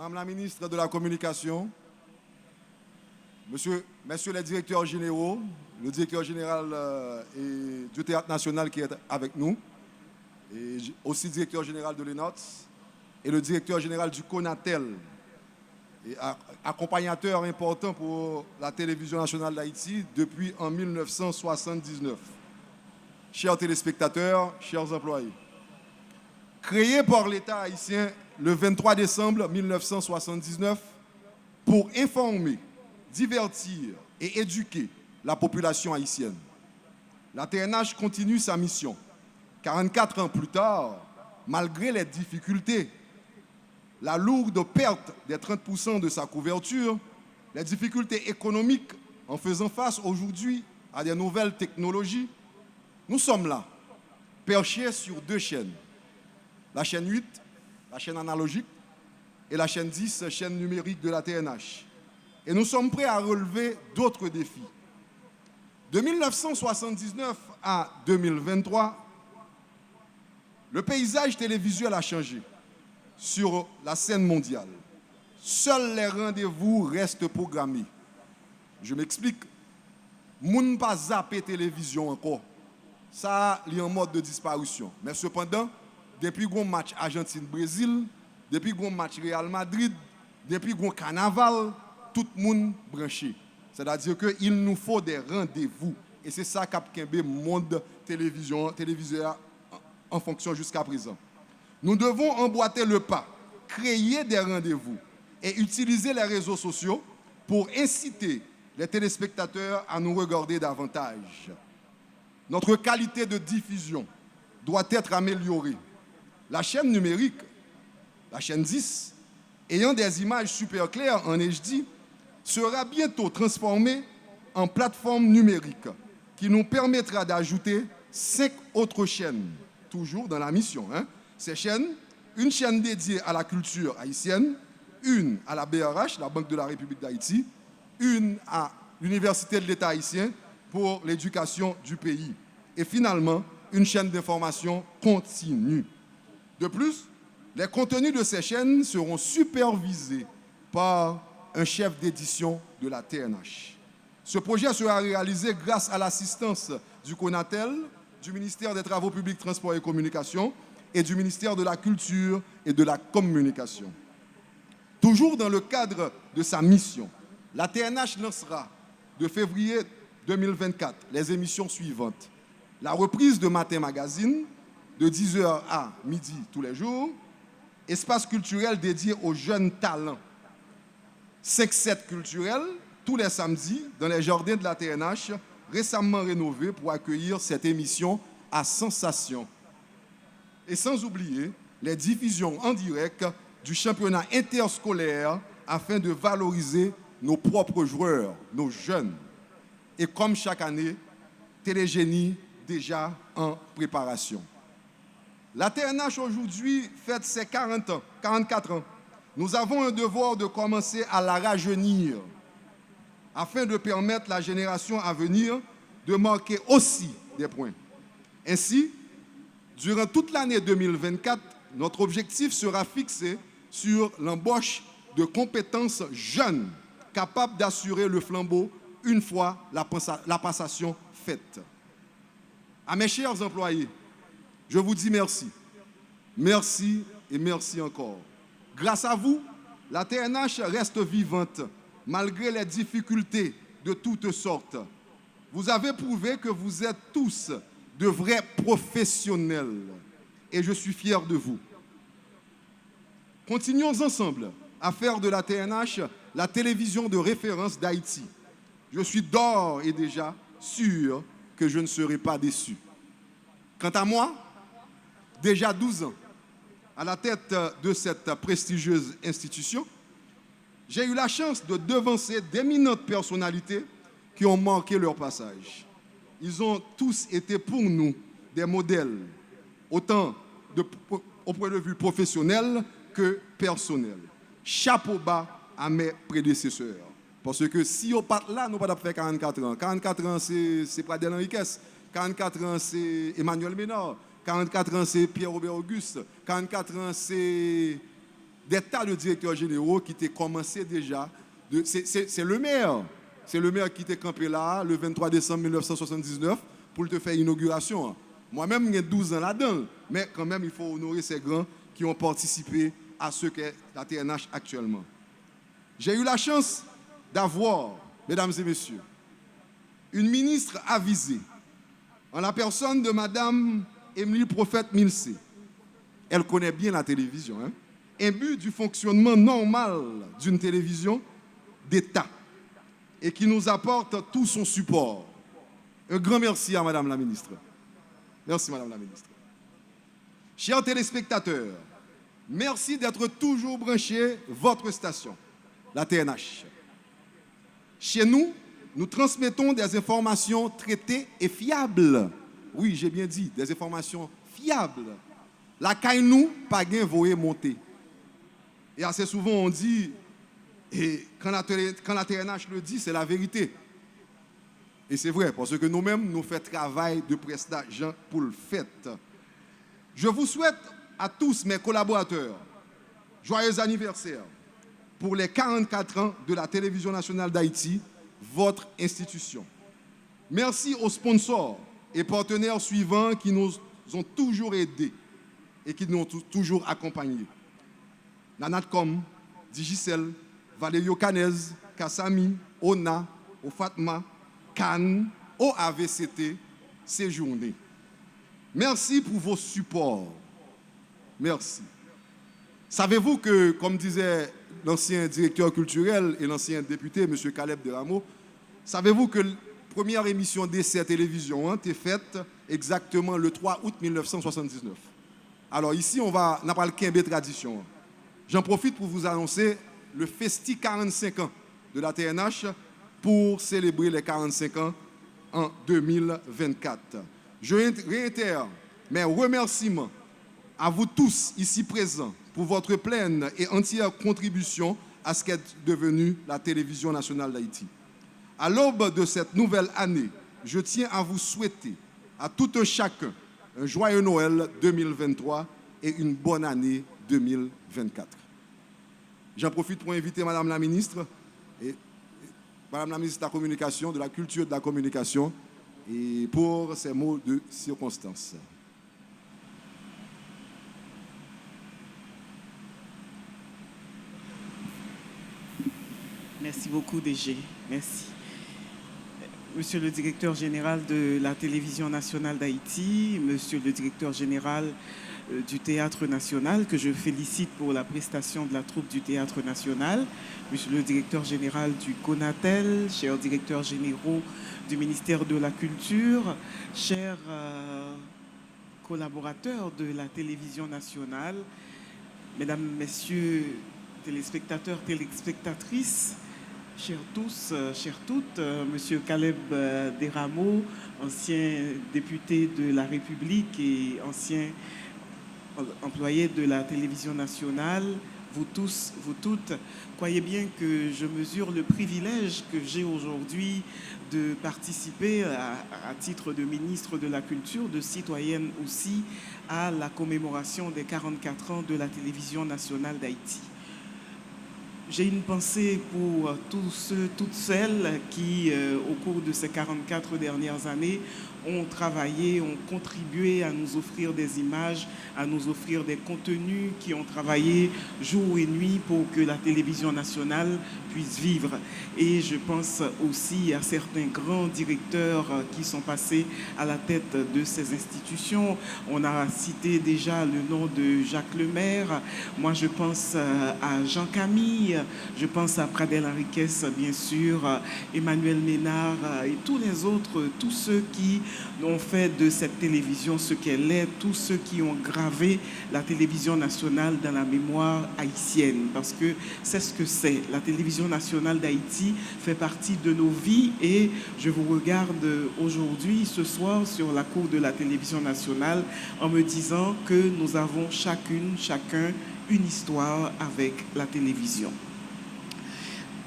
Madame la ministre de la Communication, Messieurs les directeurs généraux, le directeur général du Théâtre National qui est avec nous, et aussi directeur général de l'ENOTS, et le directeur général du CONATEL, et accompagnateur important pour la télévision nationale d'Haïti depuis en 1979. Chers téléspectateurs, chers employés, créé par l'État haïtien le 23 décembre 1979 pour informer, divertir et éduquer la population haïtienne. La TNH continue sa mission. 44 ans plus tard, malgré les difficultés, la lourde perte des 30% de sa couverture, les difficultés économiques en faisant face aujourd'hui à des nouvelles technologies, nous sommes là, perchés sur deux chaînes. La chaîne 8, la chaîne analogique, et la chaîne 10, chaîne numérique de la TNH. Et nous sommes prêts à relever d'autres défis. De 1979 à 2023, le paysage télévisuel a changé sur la scène mondiale. Seuls les rendez-vous restent programmés. Je m'explique. Moun pas zappé télévision encore. Ça, il est en mode de disparition. Mais cependant, depuis le match Argentine-Brésil, depuis le match Real Madrid, depuis le carnaval, tout le monde branché. C'est-à-dire qu'il nous faut des rendez-vous. Et c'est ça qu'a le monde téléviseur en fonction jusqu'à présent. Nous devons emboîter le pas, créer des rendez-vous et utiliser les réseaux sociaux pour inciter les téléspectateurs à nous regarder davantage. Notre qualité de diffusion doit être améliorée. La chaîne numérique, la chaîne 10, ayant des images super claires en HD, sera bientôt transformée en plateforme numérique qui nous permettra d'ajouter 5 autres chaînes, toujours dans la mission. Ces chaînes, une chaîne dédiée à la culture haïtienne, une à la BRH, la Banque de la République d'Haïti, une à l'Université de l'État haïtien pour l'éducation du pays. Et finalement, une chaîne d'information continue. De plus, les contenus de ces chaînes seront supervisés par un chef d'édition de la TNH. Ce projet sera réalisé grâce à l'assistance du CONATEL, du ministère des Travaux publics, Transports et Communications et du ministère de la Culture et de la Communication. Toujours dans le cadre de sa mission, la TNH lancera de février 2024 les émissions suivantes. La reprise de Matin Magazine, de 10h à midi tous les jours, espace culturel dédié aux jeunes talents. 5-7 culturel, tous les samedis, dans les jardins de la TNH, récemment rénovés pour accueillir cette émission à sensation. Et sans oublier les diffusions en direct du championnat interscolaire afin de valoriser nos propres joueurs, nos jeunes. Et comme chaque année, Télégénie déjà en préparation. La TNH aujourd'hui fête ses 44 ans. Nous avons un devoir de commencer à la rajeunir afin de permettre à la génération à venir de marquer aussi des points. Ainsi, durant toute l'année 2024, notre objectif sera fixé sur l'embauche de compétences jeunes capables d'assurer le flambeau une fois la passation faite. À mes chers employés, je vous dis merci. Merci et merci encore. Grâce à vous, la TNH reste vivante malgré les difficultés de toutes sortes. Vous avez prouvé que vous êtes tous de vrais professionnels et je suis fier de vous. Continuons ensemble à faire de la TNH la télévision de référence d'Haïti. Je suis d'ores et déjà sûr que je ne serai pas déçu. Quant à moi, déjà 12 ans à la tête de cette prestigieuse institution, j'ai eu la chance de devancer d'éminentes personnalités qui ont marqué leur passage. Ils ont tous été pour nous des modèles, autant au point de vue professionnel que personnel. Chapeau bas à mes prédécesseurs. Parce que si on part là, nous ne pouvons pas faire 44 ans. 44 ans, c'est Pradel Henriquez. 44 ans, c'est Emmanuel Ménard. 44 ans, c'est Pierre-Robert Auguste. 44 ans, c'est des tas de directeurs généraux qui ont commencé déjà. C'est le maire. C'est le maire qui était campé là le 23 décembre 1979 pour te faire inauguration. Moi-même, j'ai 12 ans là-dedans. Mais quand même, il faut honorer ces grands qui ont participé à ce qu'est la TNH actuellement. J'ai eu la chance d'avoir, mesdames et messieurs, une ministre avisée, en la personne de Madame Émilie Prophète-Milcé. Elle connaît bien la télévision. Imbue du fonctionnement normal d'une télévision d'État et qui nous apporte tout son support. Un grand merci à Madame la ministre. Merci Madame la ministre. Chers téléspectateurs, merci d'être toujours branchés votre station, la TNH. Chez nous, nous transmettons des informations traitées et fiables. Oui, j'ai bien dit, des informations fiables. La caille nous, pas gain voyer monter. Et assez souvent on dit, et quand la TNH le dit, c'est la vérité. Et c'est vrai, parce que nous-mêmes, nous faisons travail de prestation pour le fait. Je vous souhaite à tous mes collaborateurs, joyeux anniversaire pour les 44 ans de la Télévision nationale d'Haïti, votre institution. Merci aux sponsors et partenaires suivants qui nous ont toujours aidés et qui nous ont toujours accompagnés. Nanatcom, Digicel, Valério Canez, Kassami, Ona, Ofatma, Cannes, OAVCT, Séjourné. Merci pour vos supports. Merci. Savez-vous que, comme disait l'ancien directeur culturel et l'ancien député, M. Caleb Deramo, savez-vous que la première émission d'essai télévision a été faite exactement le 3 août 1979. Alors ici, on n'a pas le quimbe tradition. J'en profite pour vous annoncer le Festi 45 ans de la TNH pour célébrer les 45 ans en 2024. Je réitère mes remerciements à vous tous ici présents pour votre pleine et entière contribution à ce qu'est devenue la Télévision nationale d'Haïti. À l'aube de cette nouvelle année, je tiens à vous souhaiter à tout un chacun un joyeux Noël 2023 et une bonne année 2024. J'en profite pour inviter Madame la ministre, Madame la ministre de la Communication, de la Culture et de la Communication, et pour ces mots de circonstance. Merci beaucoup, DG. Merci. Monsieur le directeur général de la Télévision nationale d'Haïti, monsieur le directeur général du Théâtre national, que je félicite pour la prestation de la troupe du Théâtre national, monsieur le directeur général du CONATEL, chers directeurs généraux du ministère de la Culture, chers collaborateurs de la Télévision nationale, mesdames, messieurs, téléspectateurs, téléspectatrices, chers tous, chères toutes, monsieur Caleb Deramo, ancien député de la République et ancien employé de la Télévision nationale, vous tous, vous toutes, croyez bien que je mesure le privilège que j'ai aujourd'hui de participer à titre de ministre de la Culture, de citoyenne aussi, à la commémoration des 44 ans de la Télévision nationale d'Haïti. J'ai une pensée pour tous ceux, toutes celles qui, au cours de ces 44 dernières années, ont travaillé, ont contribué à nous offrir des images, à nous offrir des contenus, qui ont travaillé jour et nuit pour que la Télévision nationale puisse vivre. Et je pense aussi à certains grands directeurs qui sont passés à la tête de ces institutions. On a cité déjà le nom de Jacques Lemaire. Moi, je pense à Jean Camille, je pense à Pradel Henriquez, bien sûr, Emmanuel Ménard et tous les autres, tous ceux qui ont fait de cette télévision ce qu'elle est, tous ceux qui ont gravé la Télévision nationale dans la mémoire haïtienne, parce que c'est ce que c'est. La Télévision nationale d'Haïti fait partie de nos vies et je vous regarde aujourd'hui, ce soir, sur la cour de la Télévision nationale en me disant que nous avons chacune, chacun, une histoire avec la télévision.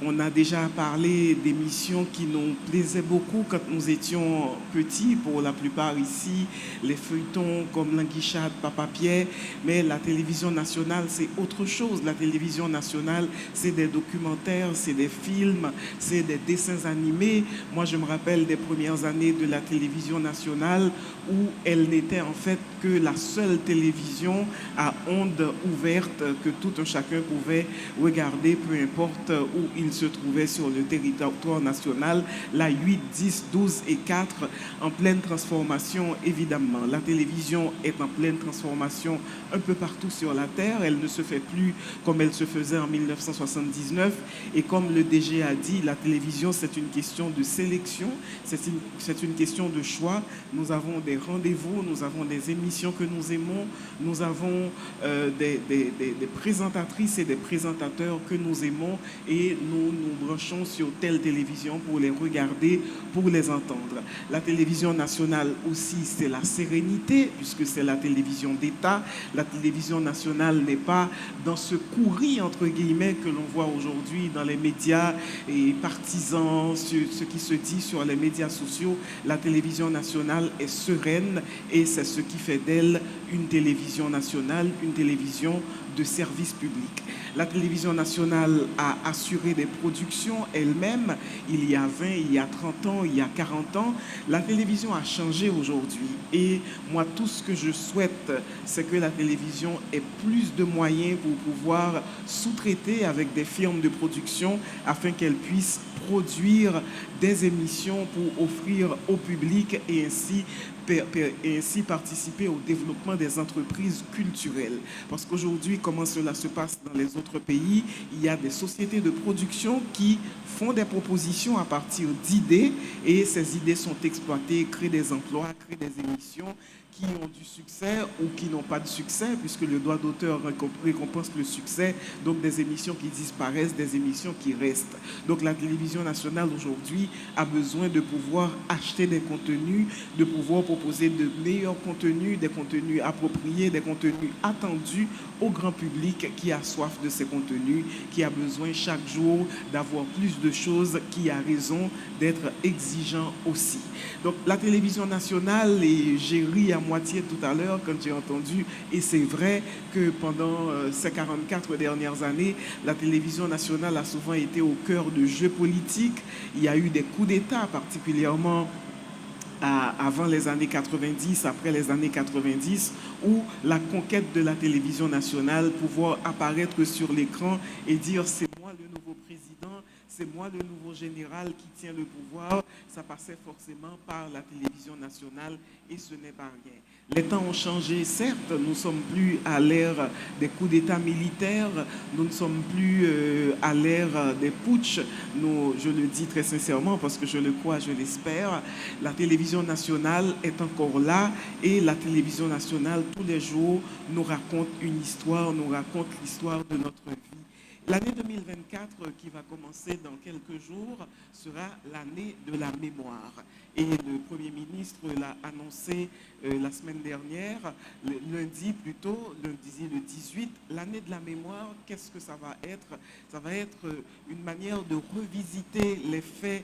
On a déjà parlé d'émissions qui nous plaisaient beaucoup quand nous étions petits, pour la plupart ici, les feuilletons comme L'Anguichade, Papa Pierre, mais la télévision nationale, c'est autre chose. La télévision nationale, c'est des documentaires, c'est des films, c'est des dessins animés. Moi, je me rappelle des premières années de la télévision nationale où elle n'était en fait que la seule télévision à ondes ouvertes que tout un chacun pouvait regarder, peu importe où il se trouvait sur le territoire national, la 8, 10, 12 et 4, en pleine transformation évidemment. La télévision est en pleine transformation un peu partout sur la Terre. Elle ne se fait plus comme elle se faisait en 1979. Et comme le DG a dit, la télévision, c'est une question de sélection, c'est une question de choix. Nous avons des rendez-vous, nous avons des émissions que nous aimons, nous avons des présentatrices et des présentateurs que nous aimons et nous nous branchons sur telle télévision pour les regarder, pour les entendre. La télévision nationale aussi, c'est la sérénité, puisque c'est la télévision d'État. La télévision nationale n'est pas dans ce courrier, entre guillemets, que l'on voit aujourd'hui dans les médias et partisans, ce qui se dit sur les médias sociaux. La télévision nationale est sereine et c'est ce qui fait d'elle une télévision nationale, une télévision de service public. La télévision nationale a assuré des productions elle-même il y a 20, il y a 30 ans, il y a 40 ans. La télévision a changé aujourd'hui et moi tout ce que je souhaite c'est que la télévision ait plus de moyens pour pouvoir sous-traiter avec des firmes de production afin qu'elles puissent produire des émissions pour offrir au public et ainsi participer au développement des entreprises culturelles. Parce qu'aujourd'hui, comment cela se passe dans les autres pays, il y a des sociétés de production qui font des propositions à partir d'idées et ces idées sont exploitées, créent des emplois, créent des émissions qui ont du succès ou qui n'ont pas de succès, puisque le droit d'auteur récompense le succès, donc des émissions qui disparaissent, des émissions qui restent. Donc la télévision nationale aujourd'hui a besoin de pouvoir acheter des contenus, de pouvoir proposer de meilleurs contenus, des contenus appropriés, des contenus attendus au grand public qui a soif de ces contenus, qui a besoin chaque jour d'avoir plus de choses, qui a raison d'être exigeant aussi. Donc la télévision nationale, et j'ai ri à moitié tout à l'heure quand j'ai entendu, et c'est vrai que pendant ces 44 dernières années, la télévision nationale a souvent été au cœur de jeux politiques. Il y a eu des coups d'État, particulièrement avant les années 90, après les années 90, où la conquête de la télévision nationale, pouvoir apparaître sur l'écran et dire c'est moi le nouveau président, c'est moi le nouveau général qui tient le pouvoir, ça passait forcément par la télévision nationale et ce n'est pas rien. Les temps ont changé, certes, nous ne sommes plus à l'ère des coups d'État militaires, nous ne sommes plus à l'ère des putschs. Je le dis très sincèrement parce que je le crois, je l'espère. La télévision nationale est encore là et la télévision nationale, tous les jours, nous raconte une histoire, nous raconte l'histoire de notre vie. L'année 2024 qui va commencer dans quelques jours sera l'année de la mémoire. Et le Premier ministre l'a annoncé la semaine dernière, lundi plutôt, lundi le 18, l'année de la mémoire, qu'est-ce que ça va être? Ça va être une manière de revisiter les faits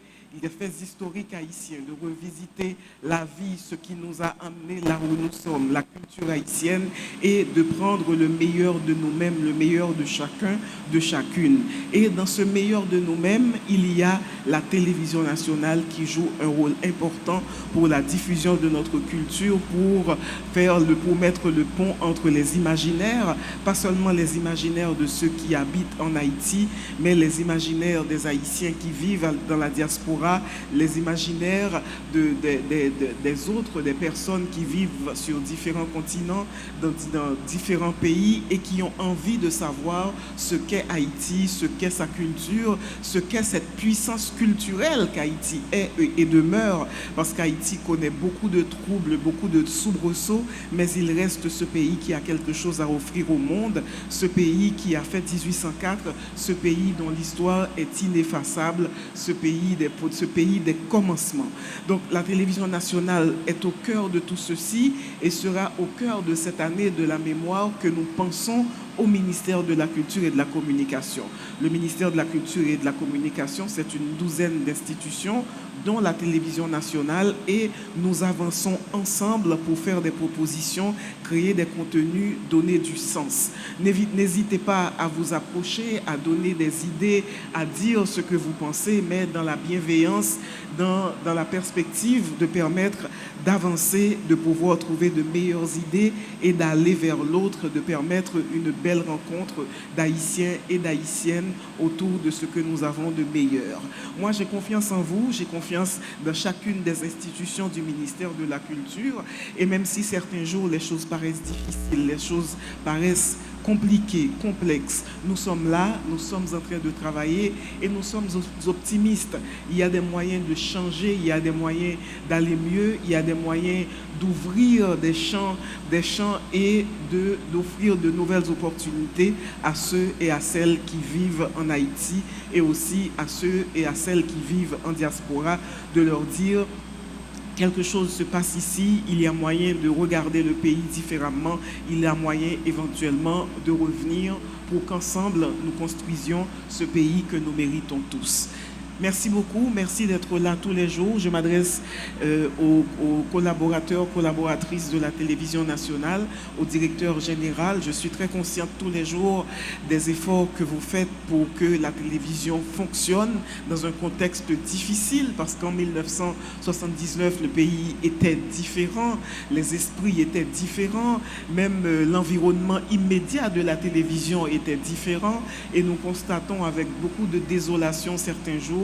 historiques haïtiens, de revisiter la vie, ce qui nous a amenés là où nous sommes, la culture haïtienne, et de prendre le meilleur de nous-mêmes, le meilleur de chacun, de chacune. Et dans ce meilleur de nous-mêmes, il y a la télévision nationale qui joue un rôle important pour la diffusion de notre culture, pour mettre le pont entre les imaginaires, pas seulement les imaginaires de ceux qui habitent en Haïti, mais les imaginaires des Haïtiens qui vivent dans la diaspora, les imaginaires des autres, des personnes qui vivent sur différents continents, dans différents pays et qui ont envie de savoir ce qu'est Haïti, ce qu'est sa culture, ce qu'est cette puissance culturelle qu'Haïti est et demeure, parce qu'Haïti connaît beaucoup de troubles, beaucoup de soubresauts, mais il reste ce pays qui a quelque chose à offrir au monde, ce pays qui a fait 1804, ce pays dont l'histoire est ineffaçable, ce pays des commencements. Donc la télévision nationale est au cœur de tout ceci et sera au cœur de cette année de la mémoire que nous pensons au ministère de la Culture et de la Communication. Le ministère de la Culture et de la Communication, c'est une douzaine d'institutions, dont la télévision nationale, et nous avançons ensemble pour faire des propositions, créer des contenus, donner du sens. N'hésitez pas à vous approcher, à donner des idées, à dire ce que vous pensez, mais dans la bienveillance, dans la perspective de permettre d'avancer, de pouvoir trouver de meilleures idées et d'aller vers l'autre, de permettre une belle rencontre d'Haïtiens et d'Haïtiennes autour de ce que nous avons de meilleur. Moi, j'ai confiance en vous, j'ai confiance dans chacune des institutions du ministère de la Culture, et même si certains jours les choses paraissent difficiles, les choses paraissent compliqué, complexe. Nous sommes là, nous sommes en train de travailler et nous sommes optimistes. Il y a des moyens de changer, il y a des moyens d'aller mieux, il y a des moyens d'ouvrir des champs et d'offrir de nouvelles opportunités à ceux et à celles qui vivent en Haïti et aussi à ceux et à celles qui vivent en diaspora, de leur dire: quelque chose se passe ici, il y a moyen de regarder le pays différemment, il y a moyen éventuellement de revenir pour qu'ensemble nous construisions ce pays que nous méritons tous. Merci beaucoup, merci d'être là tous les jours. Je m'adresse aux collaborateurs, collaboratrices de la télévision nationale, au directeur général. Je suis très consciente tous les jours des efforts que vous faites pour que la télévision fonctionne dans un contexte difficile, parce qu'en 1979, le pays était différent, les esprits étaient différents, même l'environnement immédiat de la télévision était différent, et nous constatons avec beaucoup de désolation certains jours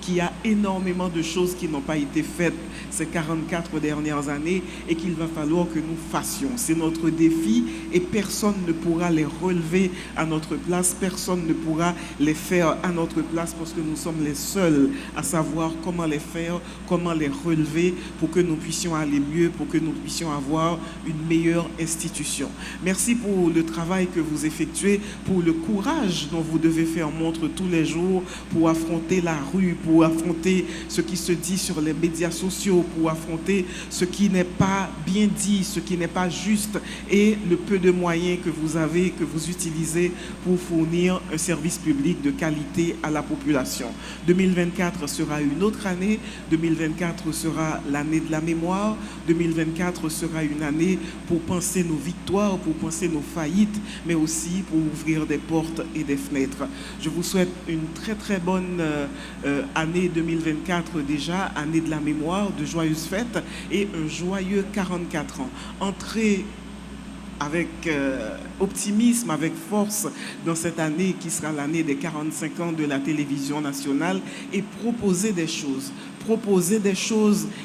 qu'il y a énormément de choses qui n'ont pas été faites ces 44 dernières années et qu'il va falloir que nous fassions. C'est notre défi et personne ne pourra les relever à notre place, personne ne pourra les faire à notre place, parce que nous sommes les seuls à savoir comment les faire, comment les relever pour que nous puissions aller mieux, pour que nous puissions avoir une meilleure institution. Merci pour le travail que vous effectuez, pour le courage dont vous devez faire montre tous les jours pour affronter la rue, pour affronter ce qui se dit sur les médias sociaux, pour affronter ce qui n'est pas bien dit, ce qui n'est pas juste, et le peu de moyens que vous avez, que vous utilisez pour fournir un service public de qualité à la population. 2024 sera une autre année, 2024 sera l'année de la mémoire, 2024 sera une année pour penser nos victoires, pour penser nos faillites, mais aussi pour ouvrir des portes et des fenêtres. Je vous souhaite une très très bonne année 2024 déjà, année de la mémoire, de joyeuses fêtes et un joyeux 44 ans. Entrez avec optimisme, avec force dans cette année qui sera l'année des 45 ans de la télévision nationale, et proposer des choses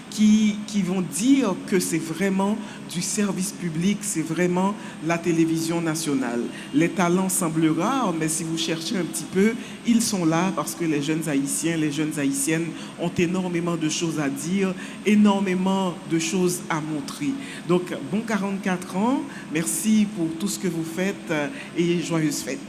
qui vont dire que c'est vraiment du service public, c'est vraiment la télévision nationale. Les talents semblent rares, mais si vous cherchez un petit peu, ils sont là, parce que les jeunes Haïtiens, les jeunes Haïtiennes ont énormément de choses à dire, énormément de choses à montrer. Donc, bon 44 ans, merci pour tout ce que vous faites et joyeuses fêtes.